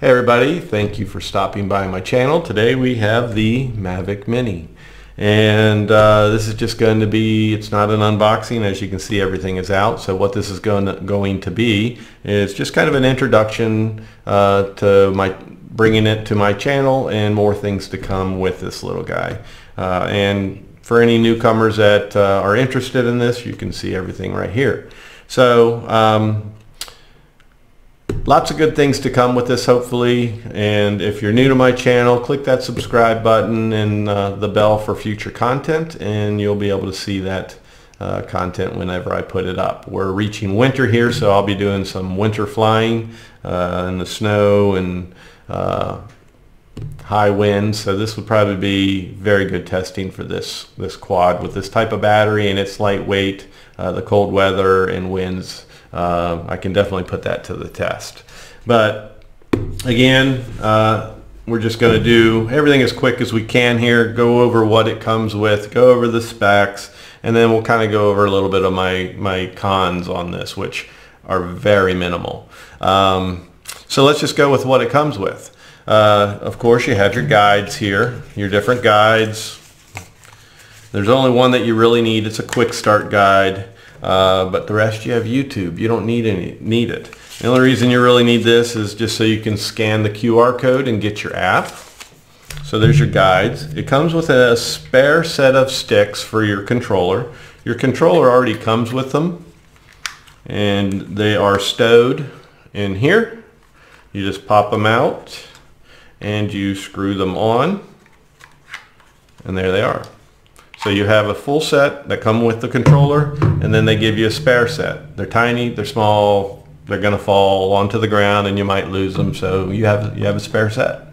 Hey everybody, thank you for stopping by my channel. Today we have the Mavic Mini, and this is just going to be, it's not an unboxing. As you can see, everything is out. So what this is going to be is just kind of an introduction to bringing it to my channel and more things to come with this little guy. And for any newcomers that are interested in this, you can see everything right here. So lots of good things to come with this, hopefully. And if you're new to my channel, click that subscribe button and the bell for future content, and you'll be able to see that content whenever I put it up. We're reaching winter here, so I'll be doing some winter flying in the snow and high winds. So this would probably be very good testing for this quad with this type of battery, and it's lightweight. The cold weather and winds, I can definitely put that to the test. But again, we're just going to do everything as quick as we can here, go over what it comes with, go over the specs, and then we'll kind of go over a little bit of my cons on this, which are very minimal. So let's just go with what it comes with. Of course, you have your guides here, your different guides. There's only one that you really need. It's a quick start guide, but the rest you have YouTube. You don't need it. The only reason you really need this is just so you can scan the QR code and get your app. So there's your guides. It comes with a spare set of sticks for your controller. Your controller already comes with them, and they are stowed in here. You just pop them out and you screw them on, and there they are. So you have a full set that come with the controller, and then they give you a spare set. They're tiny, they're small, they're going to fall onto the ground and you might lose them, so you have a spare set.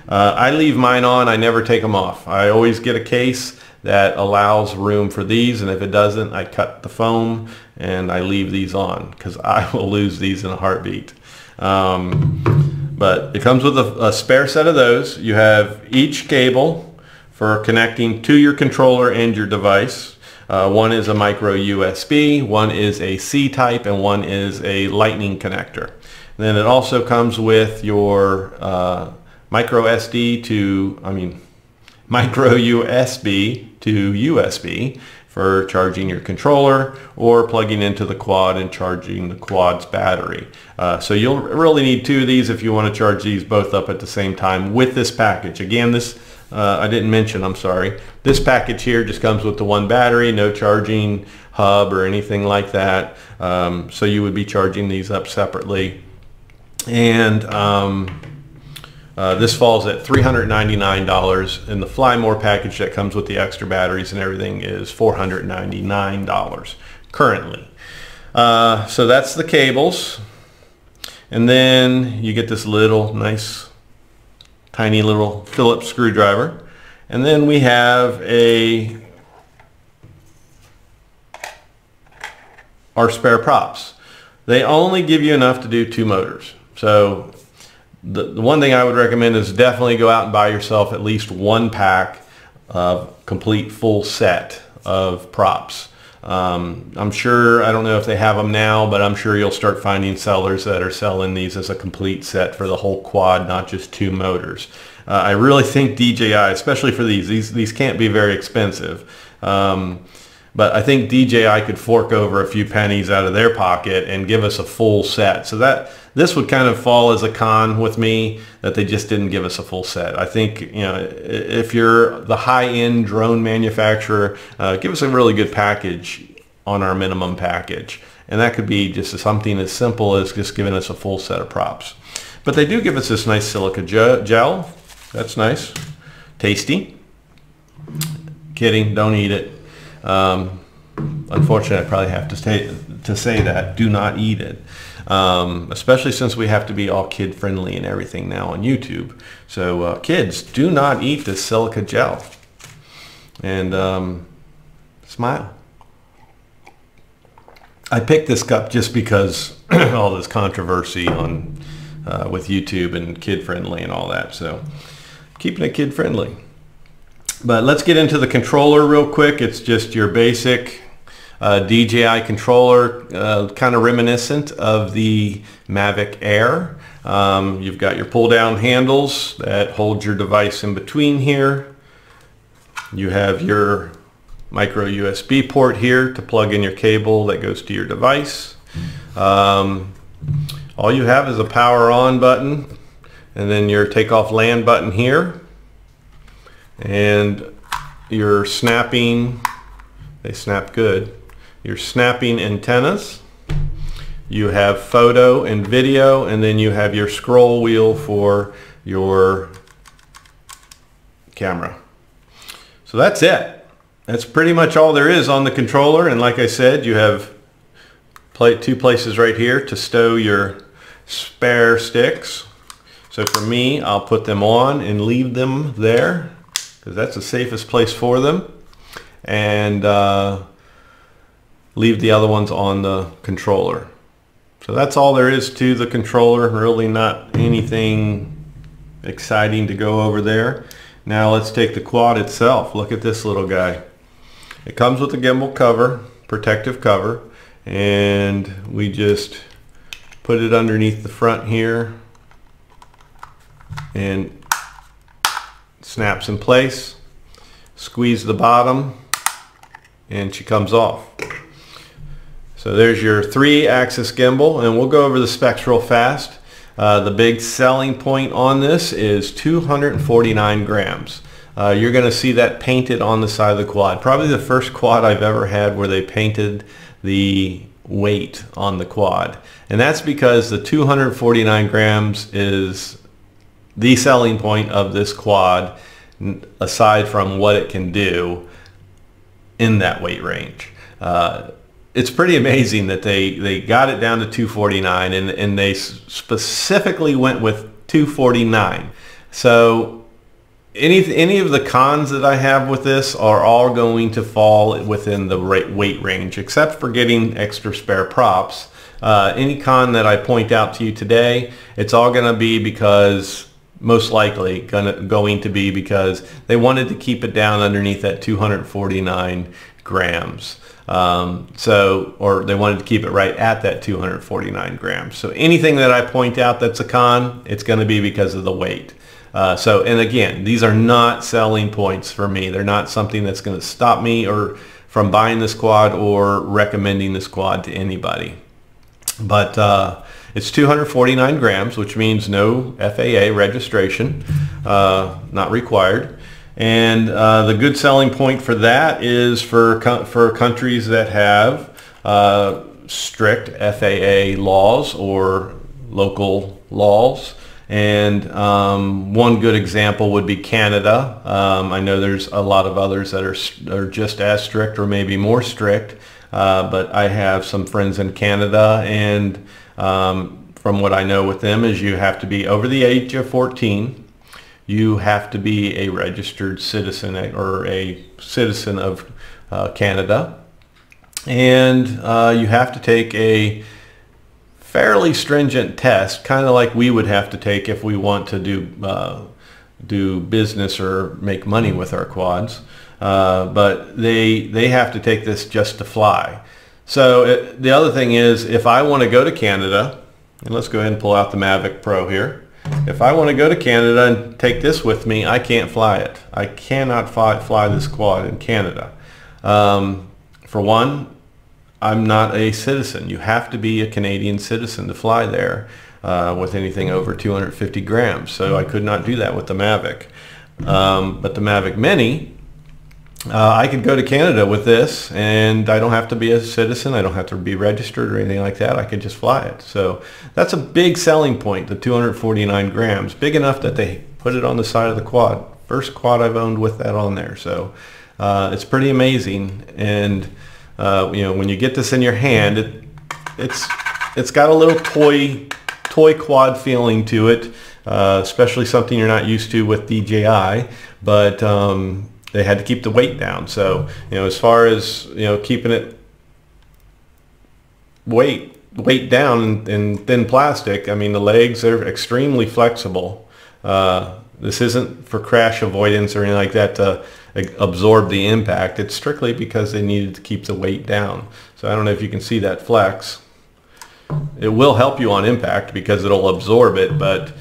I leave mine on. I never take them off. I always get a case that allows room for these, and if it doesn't, I cut the foam and I leave these on because I will lose these in a heartbeat. But it comes with a spare set of those. You have each cable for connecting to your controller and your device. One is a micro USB, one is a C-type, and one is a lightning connector. And then it also comes with your micro USB to USB for charging your controller or plugging into the quad and charging the quad's battery. So you'll really need two of these if you want to charge these both up at the same time with this package. Again, this I didn't mention, I'm sorry. This package here just comes with the one battery, no charging hub or anything like that. So you would be charging these up separately. And this falls at $399, and the Fly More package that comes with the extra batteries and everything is $499 currently. So that's the cables. And then you get this little nice tiny little Phillips screwdriver, and then we have our spare props. They only give you enough to do 2 motors. So the one thing I would recommend is definitely go out and buy yourself at least one pack of complete full set of props. I'm sure, I don't know if they have them now, but I'm sure you'll start finding sellers that are selling these as a complete set for the whole quad, not just 2 motors. I really think DJI, especially for these can't be very expensive. But I think DJI could fork over a few pennies out of their pocket and give us a full set. So this would kind of fall as a con with me, that they just didn't give us a full set. I think, you know, if you're the high-end drone manufacturer, give us a really good package on our minimum package. And that could be just something as simple as just giving us a full set of props. But they do give us this nice silica gel. That's nice. Tasty. Kidding, don't eat it. Unfortunately, I probably have to say that. Do not eat it. Especially since we have to be all kid friendly and everything now on YouTube. So kids, do not eat this silica gel. And smile. I picked this cup just because all this controversy on with YouTube and kid friendly and all that. So keeping it kid friendly. But let's get into the controller real quick. It's just your basic DJI controller, kind of reminiscent of the Mavic Air. You've got your pull down handles that hold your device in between here. You have your micro USB port here to plug in your cable that goes to your device. All you have is a power on button and then your takeoff land button here, and your snapping, they snap good, your snapping antennas. You have photo and video, and then you have your scroll wheel for your camera. So that's it. That's pretty much all there is on the controller, and like I said, you have two places right here to stow your spare sticks. So for me, I'll put them on and leave them there because that's the safest place for them, and leave the other ones on the controller. So that's all there is to the controller. Really not anything exciting to go over there. Now let's take the quad itself. Look at this little guy. It comes with a gimbal cover, protective cover, and we just put it underneath the front here and snaps in place. Squeeze the bottom and she comes off. So there's your 3-axis gimbal, and we'll go over the specs real fast. The big selling point on this is 249 grams. You're going to see that painted on the side of the quad. Probably the first quad I've ever had where they painted the weight on the quad. And that's because the 249 grams is the selling point of this quad, aside from what it can do in that weight range. It's pretty amazing that they got it down to 249, and they specifically went with 249. So any of the cons that I have with this are all going to fall within the weight range, except for getting extra spare props. Any con that I point out to you today, it's all going to be because, most likely going to be because they wanted to keep it down underneath that 249 grams. Or they wanted to keep it right at that 249 grams. So anything that I point out that's a con, it's going to be because of the weight. And again, these are not selling points for me. They're not something that's going to stop me from buying this quad or recommending this quad to anybody. But it's 249 grams, which means no FAA registration, not required. And the good selling point for that is for countries that have strict FAA laws or local laws. And one good example would be Canada. I know there's a lot of others that are just as strict or maybe more strict, but I have some friends in Canada, and from what I know with them is you have to be over the age of 14. You have to be a registered citizen or a citizen of Canada, and you have to take a fairly stringent test, kind of like we would have to take if we want to do business or make money with our quads. But they have to take this just to fly. So the other thing is, if I want to go to Canada, and let's go ahead and pull out the Mavic Pro here. If I want to go to Canada and take this with me, I can't fly it. I cannot fly this quad in Canada. For one, I'm not a citizen. You have to be a Canadian citizen to fly there with anything over 250 grams. So I could not do that with the Mavic. But the Mavic Mini, I could go to Canada with this, and I don't have to be a citizen. I don't have to be registered or anything like that. I could just fly it. So that's a big selling point, the 249 grams. Big enough that they put it on the side of the quad. First quad I've owned with that on there. So it's pretty amazing. And you know, when you get this in your hand, it's got a little toy quad feeling to it, especially something you're not used to with DJI. But they had to keep the weight down. So, you know, as far as, you know, keeping it weight down in thin plastic, I mean, the legs are extremely flexible. This isn't for crash avoidance or anything like that to absorb the impact. It's strictly because they needed to keep the weight down. So I don't know if you can see that flex. It will help you on impact because it'll absorb it, but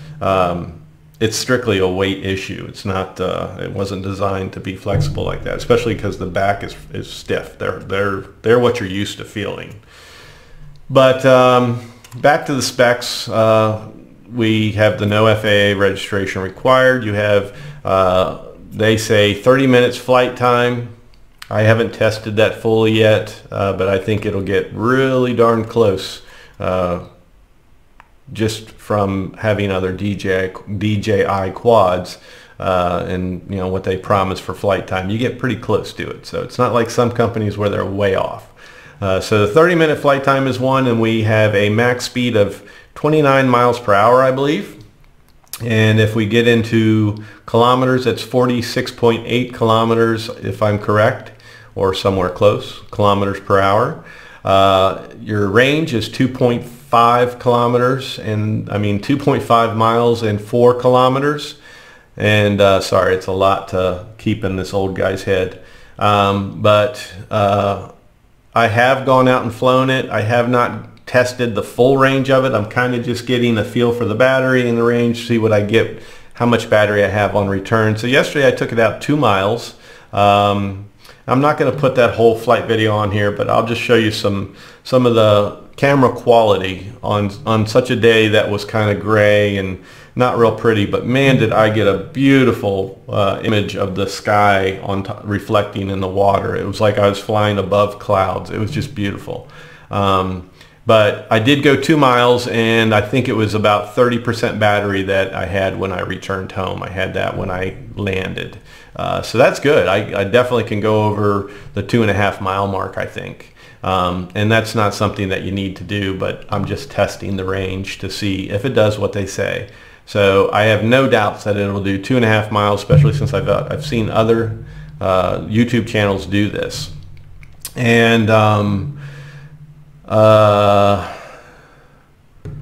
it's strictly a weight issue. It's not. It wasn't designed to be flexible like that, especially because the back is stiff. They're what you're used to feeling. But back to the specs. We have the no FAA registration required. You have, they say 30 minutes flight time. I haven't tested that fully yet, but I think it'll get really darn close just from having other DJI quads and you know what they promise for flight time. You get pretty close to it. So it's not like some companies where they're way off. So the 30-minute flight time is one, and we have a max speed of 29 miles per hour, I believe. And if we get into kilometers, it's 46.8 kilometers, if I'm correct, or somewhere close, kilometers per hour. Your range is 2.5 kilometers, and I mean 2.5 miles and 4 kilometers. And sorry, it's a lot to keep in this old guy's head. But I have gone out and flown it. I have not tested the full range of it. I'm kind of just getting a feel for the battery and the range, see what I get, how much battery I have on return. So yesterday I took it out 2 miles. I'm not going to put that whole flight video on here, but I'll just show you some of the camera quality on such a day that was kind of gray and not real pretty. But man, did I get a beautiful image of the sky reflecting in the water. It was like I was flying above clouds. It was just beautiful. But I did go 2 miles, and I think it was about 30% battery that I had when I returned home. I had that when I landed. So that's good. I definitely can go over the 2.5 mile mark, I think. And that's not something that you need to do, but I'm just testing the range to see if it does what they say. So I have no doubts that it'll do 2.5 miles, especially since I've seen other YouTube channels do this. And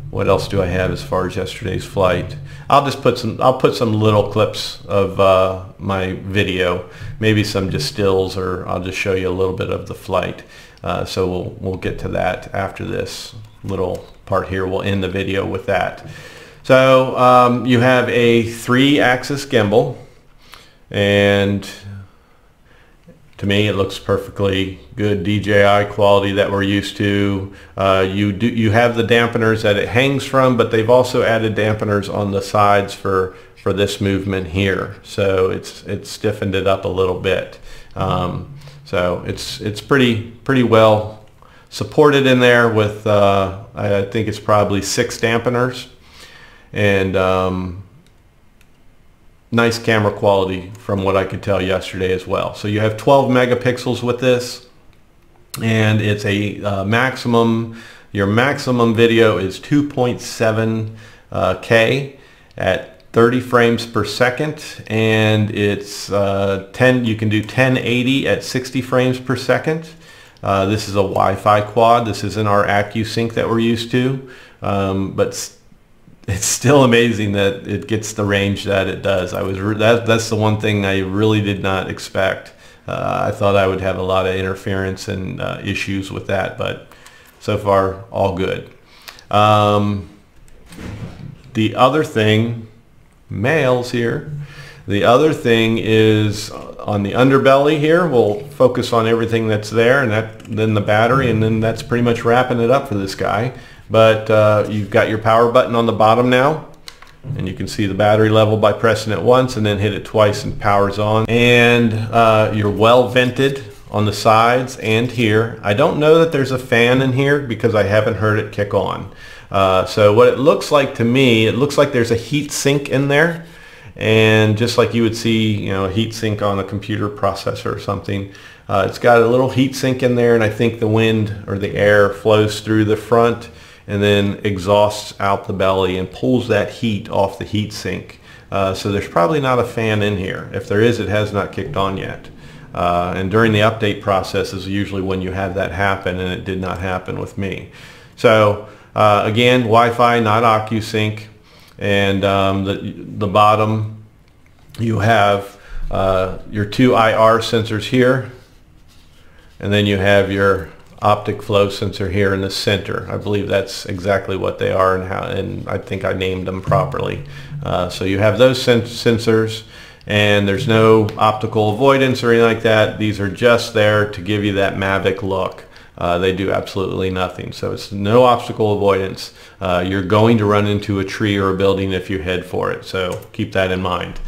what else do I have as far as yesterday's flight? I'll put some little clips of my video, maybe some just stills, or I'll just show you a little bit of the flight. So we'll get to that after this little part here. We'll end the video with that. So you have a 3-axis gimbal, and to me, it looks perfectly good DJI quality that we're used to. You have the dampeners that it hangs from, but they've also added dampeners on the sides for this movement here. So it's stiffened it up a little bit. So it's pretty well supported in there with I think it's probably 6 dampeners, and nice camera quality from what I could tell yesterday as well. So you have 12 megapixels with this, and it's a your maximum video is 2.7K at 30 frames per second, and it's you can do 1080 at 60 frames per second. This is a Wi-Fi quad. This isn't our AccuSync that we're used to, but it's still amazing that it gets the range that it does. That's the one thing I really did not expect. I thought I would have a lot of interference and issues with that, but so far all good. The other thing, males here. The other thing is on the underbelly here. We'll focus on everything that's there, and then the battery, and then that's pretty much wrapping it up for this guy. But you've got your power button on the bottom now, and you can see the battery level by pressing it once and then hit it twice and power's on. And you're well vented on the sides and here. I don't know that there's a fan in here because I haven't heard it kick on. So what it looks like to me, it looks like there's a heat sink in there, and just like you would see, a heat sink on a computer processor or something. It's got a little heat sink in there, and I think the wind or the air flows through the front and then exhausts out the belly and pulls that heat off the heat sink. So there's probably not a fan in here. If there is, it has not kicked on yet. And during the update process is usually when you have that happen, and it did not happen with me. So again, Wi-Fi, not AccuSync, and the bottom you have your two IR sensors here, and then you have your optic flow sensor here in the center. I believe that's exactly what they are, and I think I named them properly. So you have those sensors, and there's no optical avoidance or anything like that. These are just there to give you that Mavic look. They do absolutely nothing. So it's no obstacle avoidance. You're going to run into a tree or a building if you head for it. So keep that in mind.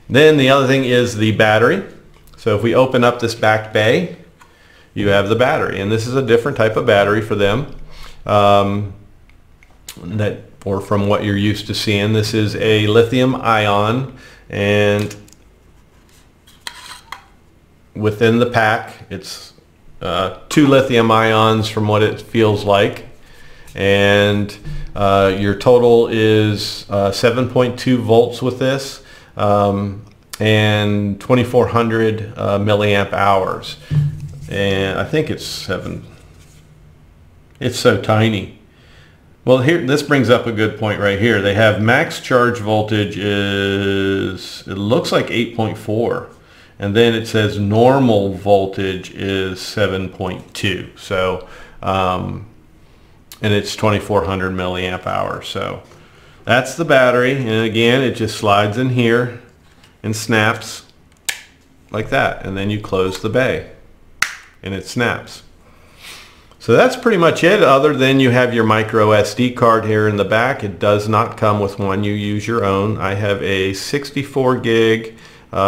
Then the other thing is the battery. So if we open up this back bay, you have the battery. And this is a different type of battery for them. Or from what you're used to seeing. This is a lithium ion, and within the pack it's 2 lithium ions from what it feels like, and your total is 7.2 volts with this, and 2400 milliamp hours, and I think it's 7. It's so tiny. Well, here, this brings up a good point right here. They have max charge voltage is, it looks like 8.4, and then it says normal voltage is 7.2. So, and it's 2400 milliamp hours. So that's the battery, and again, it just slides in here and snaps like that, and then you close the bay, and it snaps. So that's pretty much it, other than you have your micro SD card here in the back. It does not come with one. You use your own. I have a 64 gig. Here,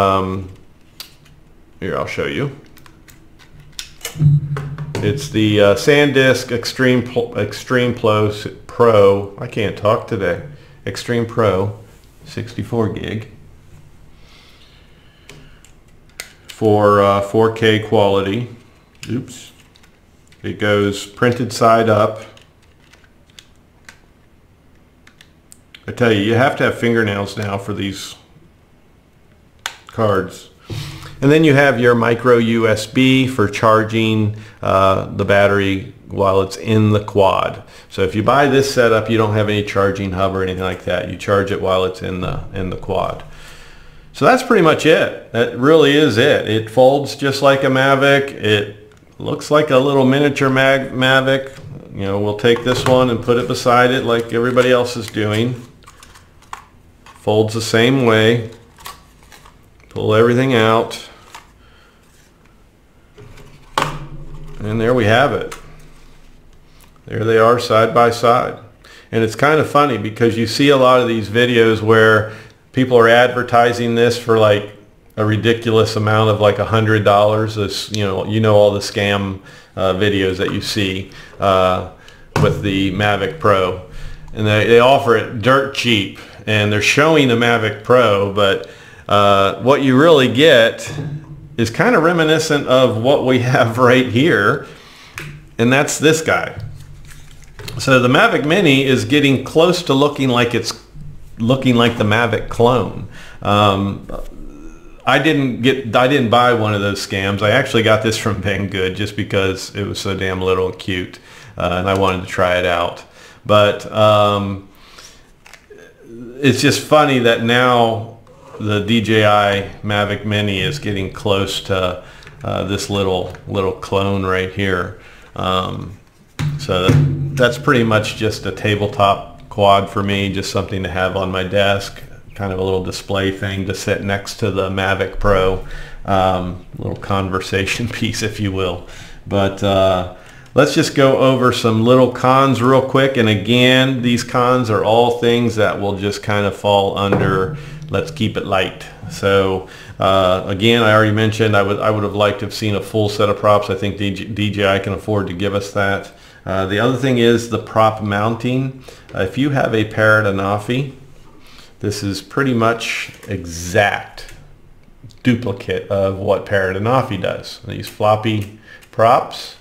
I'll show you. It's the SanDisk Extreme Pro. I can't talk today. Extreme Pro, 64 gig. For 4K quality. Oops. It goes printed side up. I tell you, you have to have fingernails now for these cards. And then you have your micro USB for charging the battery while it's in the quad. So if you buy this setup, you don't have any charging hub or anything like that. You charge it while it's in the quad. So that's pretty much it. That really is it. It folds just like a Mavic. It looks like a little miniature Mavic. You know, we'll take this one and put it beside it like everybody else is doing. Folds the same way. Pull everything out. And there we have it. There they are side by side. And it's kind of funny because you see a lot of these videos where people are advertising this for like a ridiculous amount of like $100. This, you know all the scam videos that you see with the Mavic Pro, and they offer it dirt cheap, and they're showing the Mavic Pro, but what you really get is kind of reminiscent of what we have right here, and that's this guy. So the Mavic Mini is getting close to looking like the Mavic clone. I didn't buy one of those scams. I actually got this from Banggood just because it was so damn little and cute, and I wanted to try it out. But it's just funny that now the DJI Mavic Mini is getting close to this little clone right here. So that's pretty much just a tabletop quad for me, just something to have on my desk. Kind of a little display thing to sit next to the Mavic Pro, little conversation piece, if you will. But let's just go over some little cons real quick. And again, these cons are all things that will just kind of fall under let's keep it light. So again, I already mentioned I would have liked to have seen a full set of props. I think DJI can afford to give us that. The other thing is the prop mounting. If you have a Parrot Anafi, this is pretty much exact duplicate of what Parrot Anafi does. These floppy props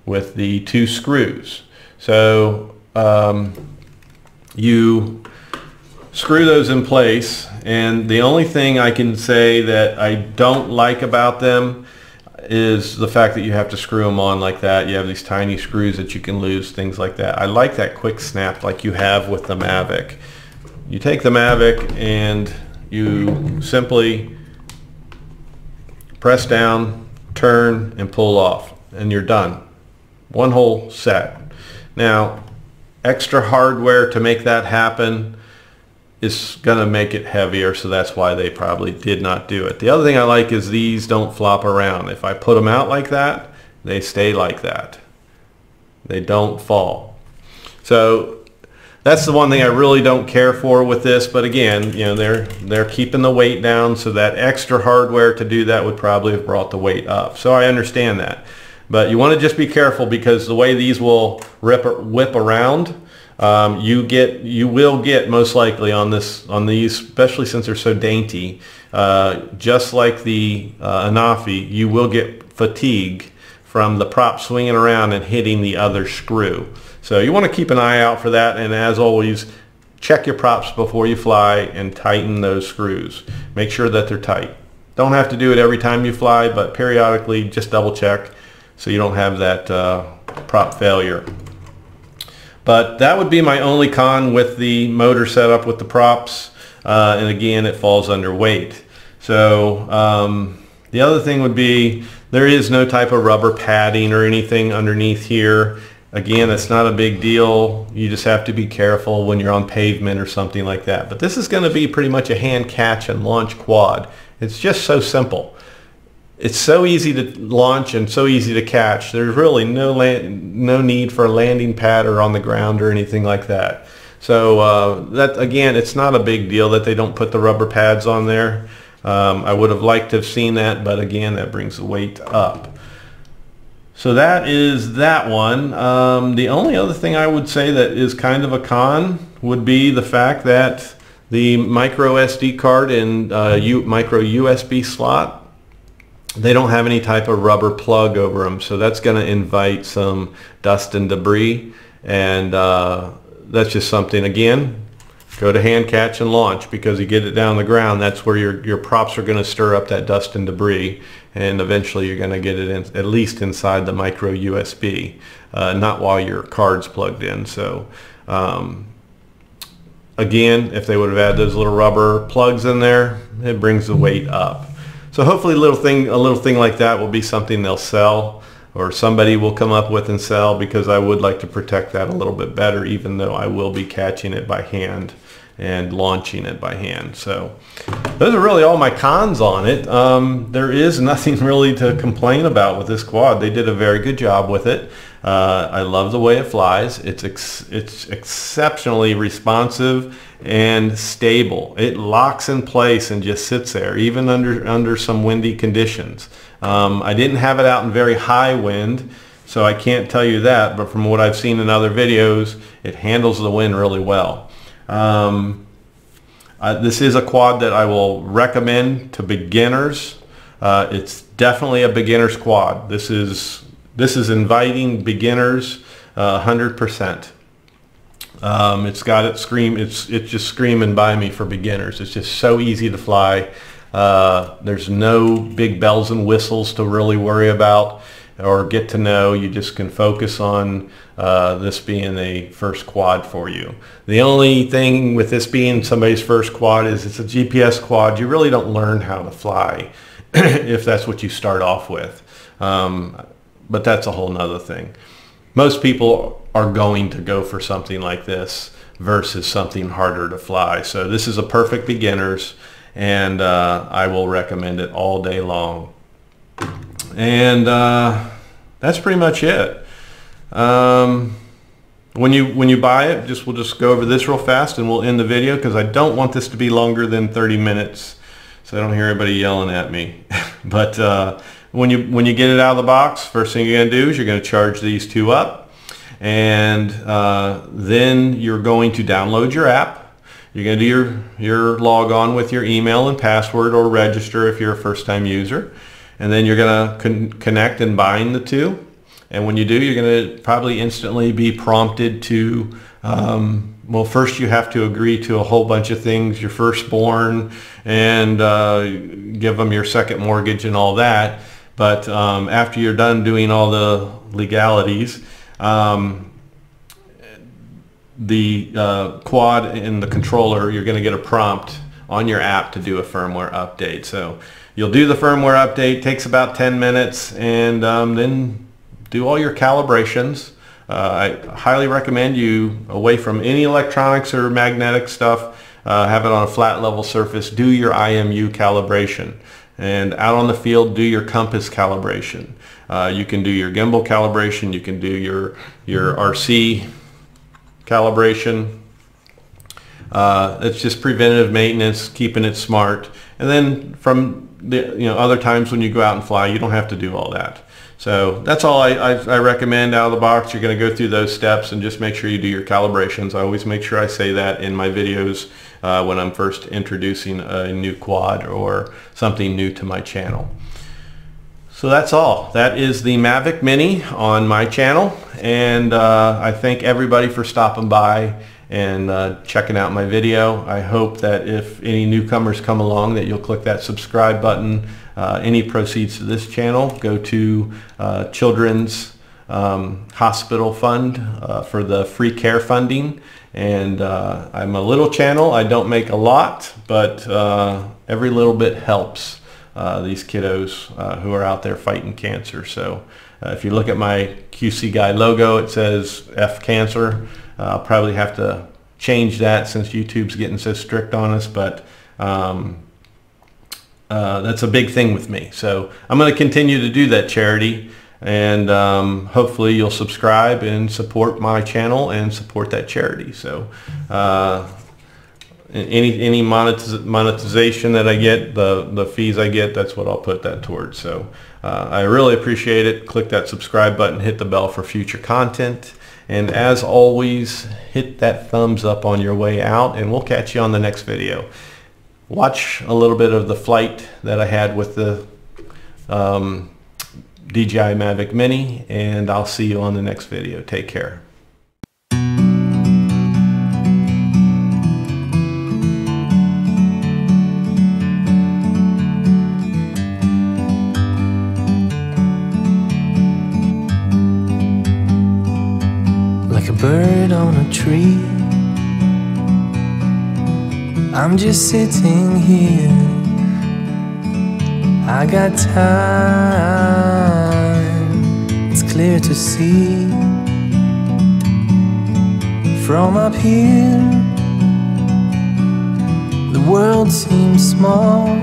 with the 2 screws. So you screw those in place, and the only thing I can say that I don't like about them is the fact that you have to screw them on like that. You have these tiny screws that you can lose, things like that. I like that quick snap like you have with the Mavic. You take the Mavic and you simply press down, turn, and pull off, and you're done. One whole set. Now, extra hardware to make that happen is going to make it heavier, so that's why they probably did not do it. The other thing I like is these don't flop around. If I put them out like that, they stay like that. They don't fall. So that's the one thing I really don't care for with this, but again, you know, they're keeping the weight down, so that extra hardware to do that would probably have brought the weight up. So I understand that. But you want to just be careful, because the way these will whip around, you will get most likely on these, especially since they're so dainty, just like the Anafi, you will get fatigue from the prop swinging around and hitting the other screw. So you want to keep an eye out for that, and as always, check your props before you fly and tighten those screws. Make sure that they're tight. Don't have to do it every time you fly, but periodically just double check so you don't have that prop failure. But that would be my only con with the motor setup with the props, and again, it falls under weight. So the other thing would be, there is no type of rubber padding or anything underneath here. Again, it's not a big deal. You just have to be careful when you're on pavement or something like that. But this is going to be pretty much a hand catch and launch quad. It's just so simple. It's so easy to launch and so easy to catch. There's really no need for a landing pad or on the ground or anything like that. So that, again, it's not a big deal that they don't put the rubber pads on there. I would have liked to have seen that, but again, that brings the weight up. So that is that one. The only other thing I would say that is kind of a con would be the fact that the micro SD card and micro USB slot, they don't have any type of rubber plug over them, so that's going to invite some dust and debris, and that's just something, again, go to hand catch and launch, because you get it down the ground, that's where your props are going to stir up that dust and debris, and eventually you're going to get it in, at least inside the micro USB, not while your card's plugged in. So again, if they would have had those little rubber plugs in there, it brings the weight up. So hopefully a little thing like that will be something they'll sell, or somebody will come up with and sell, because I would like to protect that a little bit better, even though I will be catching it by hand and launching it by hand. So those are really all my cons on it. There is nothing really to complain about with this quad. They did a very good job with it. I love the way it flies. It's exceptionally responsive and stable. It locks in place and just sits there, even under some windy conditions. I didn't have it out in very high wind, so I can't tell you that, but from what I've seen in other videos, it handles the wind really well. This is a quad that I will recommend to beginners. It's definitely a beginner's quad. This is inviting beginners 100%. It's got it it's just screaming by me for beginners. It's just so easy to fly. There's no big bells and whistles to really worry about or get to know. You just can focus on this being a first quad for you. The only thing with this being somebody's first quad is it's a GPS quad. You really don't learn how to fly if that's what you start off with. But that's a whole nother thing. Most people are going to go for something like this versus something harder to fly. So this is a perfect beginner's, and I will recommend it all day long. And that's pretty much it. When you buy it, we'll just go over this real fast and we'll end the video, because I don't want this to be longer than 30 minutes so I don't hear everybody yelling at me. But when you get it out of the box, first thing you're going to do is you're going to charge these two up, and then you're going to download your app. You're going to do your log on with your email and password, or register if you're a first-time user. And then you're going to connect and bind the two. And when you do, you're going to probably instantly be prompted to, well, first you have to agree to a whole bunch of things, your firstborn, and give them your second mortgage and all that. But after you're done doing all the legalities, the quad and the controller, you're going to get a prompt on your app to do a firmware update. So you'll do the firmware update, takes about 10 minutes, and then do all your calibrations. I highly recommend you, away from any electronics or magnetic stuff, have it on a flat level surface, do your IMU calibration. And out on the field, do your compass calibration. You can do your gimbal calibration, you can do your RC calibration. It's just preventative maintenance, keeping it smart. And then from the other times when you go out and fly, you don't have to do all that. So that's all I recommend out of the box. You're going to go through those steps and just make sure you do your calibrations. I always make sure I say that in my videos when I'm first introducing a new quad or something new to my channel. So that's all. That is the Mavic Mini on my channel, and I thank everybody for stopping by and checking out my video. I hope that if any newcomers come along that you'll click that subscribe button. Any proceeds to this channel go to Children's Hospital Fund for the free care funding. And I'm a little channel. I don't make a lot, but every little bit helps these kiddos who are out there fighting cancer. So if you look at my QC Guy logo, it says F Cancer. I'll probably have to change that since YouTube's getting so strict on us, but that's a big thing with me. So I'm going to continue to do that charity, and hopefully you'll subscribe and support my channel and support that charity. So any monetization that I get, the fees I get, that's what I'll put that towards. So I really appreciate it. Click that subscribe button, hit the bell for future content, and as always, hit that thumbs up on your way out, and we'll catch you on the next video. Watch a little bit of the flight that I had with the DJI Mavic Mini, and I'll see you on the next video. Take care. Like a bird on a tree, I'm just sitting here. I got time, it's clear to see. From up here, the world seems small.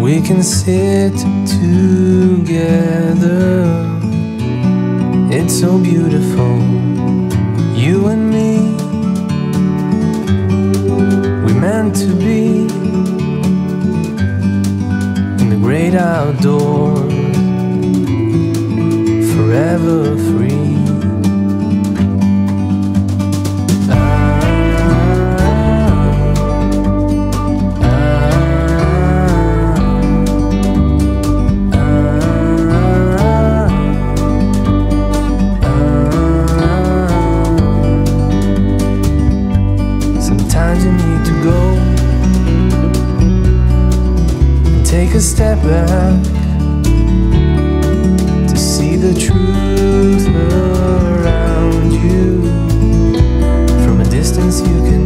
We can sit together. It's so beautiful, you and me. We're meant to be in the great outdoors, forever free. Sometimes you need to go and take a step back to see the truth around you. From a distance you can